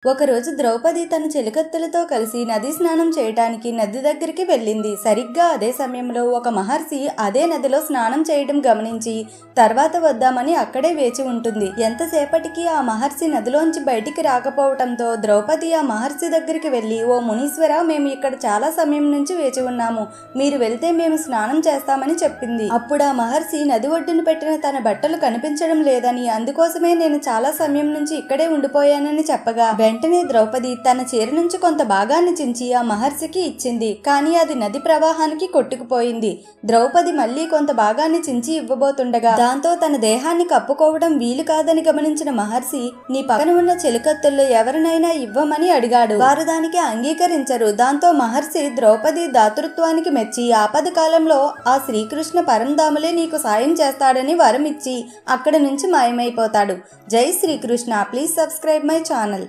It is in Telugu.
ఒకరోజు ద్రౌపది తన చెలికత్తెలతో కలిసి నదీ స్నానం చేయటానికి నది దగ్గరికి వెళ్ళింది. సరిగ్గా అదే సమయంలో ఒక మహర్షి అదే నదిలో స్నానం చేయడం గమనించి తర్వాత వద్దామని అక్కడే వేచి ఉంటుంది. ఎంతసేపటికి ఆ మహర్షి నదిలోంచి బయటికి రాకపోవటంతో ద్రౌపది ఆ మహర్షి దగ్గరికి వెళ్ళి, ఓ మునీశ్వర, మేము ఇక్కడ చాలా సమయం నుంచి వేచి ఉన్నాము, మీరు వెళ్తే మేము స్నానం చేస్తామని చెప్పింది. అప్పుడు ఆ మహర్షి నది ఒడ్డున పెట్టిన తన బట్టలు కనిపించడం లేదని, అందుకోసమే నేను చాలా సమయం నుంచి ఇక్కడే ఉండిపోయానని చెప్పగా వెంటనే ద్రౌపది తన చీర నుంచి కొంత భాగాన్ని చించి ఆ మహర్షికి ఇచ్చింది. కానీ అది నది ప్రవాహానికి కొట్టుకుపోయింది. ద్రౌపది మళ్లీ కొంత భాగాన్ని చించి ఇవ్వబోతుండగా దాంతో తన దేహాన్ని కప్పుకోవడం వీలు కాదని గమనించిన మహర్షి, నీ పక్కన ఉన్న చెలికత్తెల్లో ఎవరినైనా ఇవ్వమని అడిగాడు. వారు దానికి అంగీకరించరు. దాంతో మహర్షి ద్రౌపది దాతృత్వానికి మెచ్చి ఆపద కాలంలో ఆ శ్రీకృష్ణ పరంధాములే నీకు సాయం చేస్తాడని వరం ఇచ్చి అక్కడి నుంచి మాయమైపోతాడు. జై Srikrishna. Please subscribe my channel.